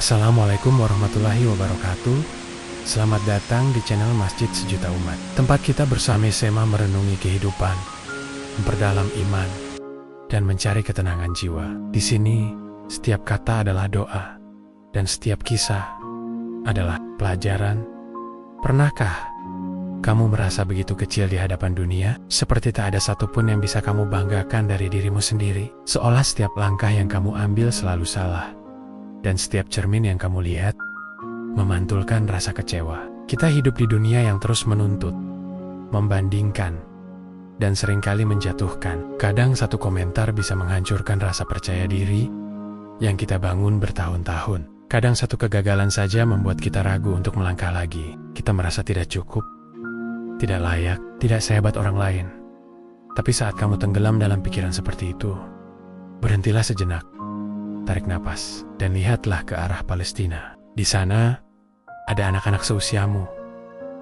Assalamualaikum warahmatullahi wabarakatuh. Selamat datang di channel Masjid Sejuta Umat. Tempat kita bersama-sama merenungi kehidupan, memperdalam iman, dan mencari ketenangan jiwa. Di sini, setiap kata adalah doa, dan setiap kisah adalah pelajaran. Pernahkah kamu merasa begitu kecil di hadapan dunia? Seperti tak ada satupun yang bisa kamu banggakan dari dirimu sendiri. Seolah setiap langkah yang kamu ambil selalu salah. Dan setiap cermin yang kamu lihat memantulkan rasa kecewa. Kita hidup di dunia yang terus menuntut, membandingkan, dan seringkali menjatuhkan. Kadang satu komentar bisa menghancurkan rasa percaya diri yang kita bangun bertahun-tahun. Kadang satu kegagalan saja membuat kita ragu untuk melangkah lagi. Kita merasa tidak cukup, tidak layak, tidak sehebat orang lain. Tapi saat kamu tenggelam dalam pikiran seperti itu, berhentilah sejenak. Tarik napas, dan lihatlah ke arah Palestina. Di sana, ada anak-anak seusiamu,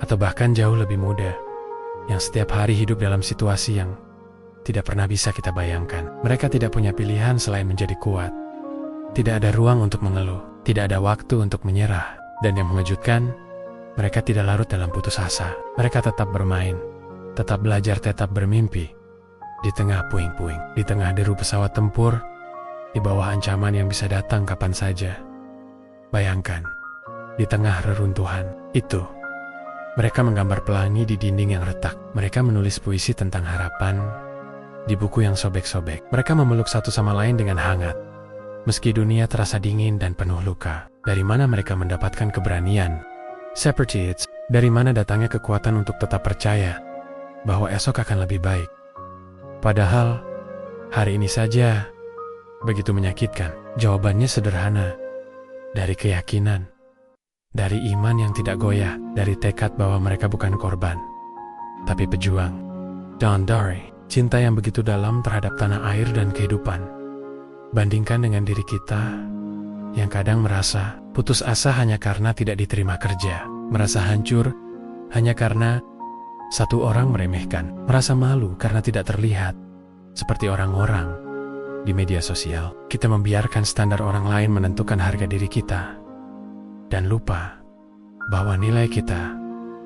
atau bahkan jauh lebih muda, yang setiap hari hidup dalam situasi yang tidak pernah bisa kita bayangkan. Mereka tidak punya pilihan selain menjadi kuat. Tidak ada ruang untuk mengeluh, tidak ada waktu untuk menyerah. Dan yang mengejutkan, mereka tidak larut dalam putus asa. Mereka tetap bermain, tetap belajar, tetap bermimpi. Di tengah puing-puing, di tengah deru pesawat tempur, di bawah ancaman yang bisa datang kapan saja. Bayangkan, di tengah reruntuhan itu, mereka menggambar pelangi di dinding yang retak. Mereka menulis puisi tentang harapan di buku yang sobek-sobek. Mereka memeluk satu sama lain dengan hangat. Meski dunia terasa dingin dan penuh luka, dari mana mereka mendapatkan keberanian? Seperti itu, dari mana datangnya kekuatan untuk tetap percaya bahwa esok akan lebih baik? Padahal, hari ini saja begitu menyakitkan. Jawabannya sederhana. Dari keyakinan, dari iman yang tidak goyah, dari tekad bahwa mereka bukan korban, tapi pejuang. Don't worry, cinta yang begitu dalam terhadap tanah air dan kehidupan. Bandingkan dengan diri kita yang kadang merasa putus asa hanya karena tidak diterima kerja, merasa hancur hanya karena satu orang meremehkan, merasa malu karena tidak terlihat seperti orang-orang di media sosial. Kita membiarkan standar orang lain menentukan harga diri kita, dan lupa bahwa nilai kita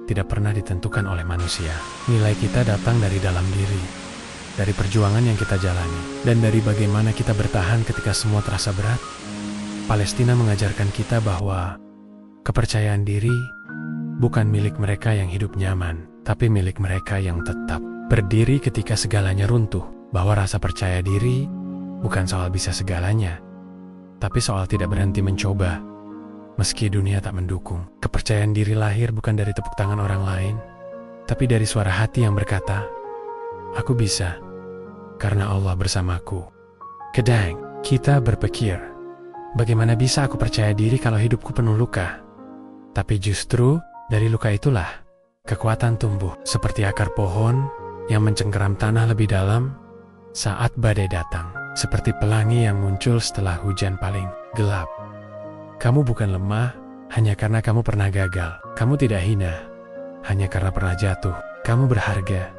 tidak pernah ditentukan oleh manusia. Nilai kita datang dari dalam diri, dari perjuangan yang kita jalani, dan dari bagaimana kita bertahan ketika semua terasa berat. Palestina mengajarkan kita bahwa kepercayaan diri bukan milik mereka yang hidup nyaman, tapi milik mereka yang tetap berdiri ketika segalanya runtuh. Bahwa rasa percaya diri bukan soal bisa segalanya, tapi soal tidak berhenti mencoba, meski dunia tak mendukung. Kepercayaan diri lahir bukan dari tepuk tangan orang lain, tapi dari suara hati yang berkata, "Aku bisa, karena Allah bersamaku." Kadang kita berpikir, bagaimana bisa aku percaya diri kalau hidupku penuh luka? Tapi justru dari luka itulah kekuatan tumbuh, seperti akar pohon yang mencengkeram tanah lebih dalam saat badai datang. Seperti pelangi yang muncul setelah hujan paling gelap. Kamu bukan lemah hanya karena kamu pernah gagal. Kamu tidak hina hanya karena pernah jatuh. Kamu berharga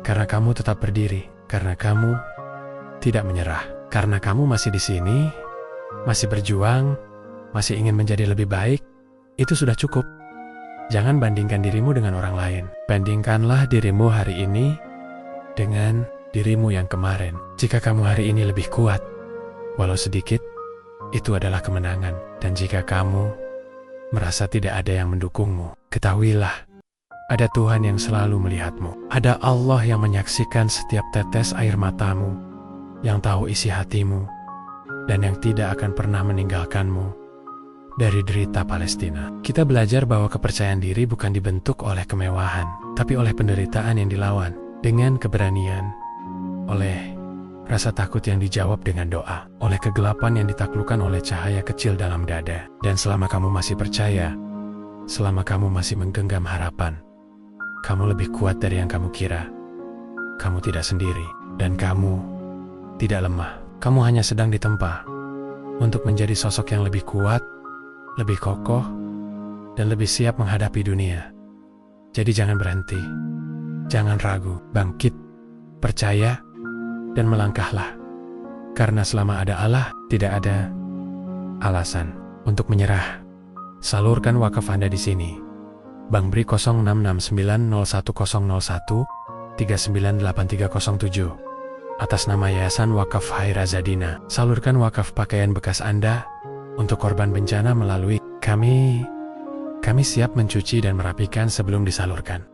karena kamu tetap berdiri. Karena kamu tidak menyerah. Karena kamu masih di sini, masih berjuang, masih ingin menjadi lebih baik. Itu sudah cukup. Jangan bandingkan dirimu dengan orang lain. Bandingkanlah dirimu hari ini dengan dirimu yang kemarin. Jika kamu hari ini lebih kuat, walau sedikit, itu adalah kemenangan. Dan jika kamu merasa tidak ada yang mendukungmu, ketahuilah, ada Tuhan yang selalu melihatmu. Ada Allah yang menyaksikan setiap tetes air matamu, yang tahu isi hatimu, dan yang tidak akan pernah meninggalkanmu dari derita Palestina. Kita belajar bahwa kepercayaan diri bukan dibentuk oleh kemewahan, tapi oleh penderitaan yang dilawan dengan keberanian, oleh rasa takut yang dijawab dengan doa, oleh kegelapan yang ditaklukkan oleh cahaya kecil dalam dada. Dan selama kamu masih percaya, selama kamu masih menggenggam harapan, kamu lebih kuat dari yang kamu kira. Kamu tidak sendiri, dan kamu tidak lemah. Kamu hanya sedang ditempa untuk menjadi sosok yang lebih kuat, lebih kokoh, dan lebih siap menghadapi dunia. Jadi jangan berhenti, jangan ragu, bangkit, percaya, dan melangkahlah. Karena selama ada Allah, tidak ada alasan untuk menyerah. Salurkan wakaf Anda di sini. Bank BRI 06690101398307 atas nama Yayasan Wakaf Haira Zadina. Salurkan wakaf pakaian bekas Anda untuk korban bencana melalui kami siap mencuci dan merapikan sebelum disalurkan.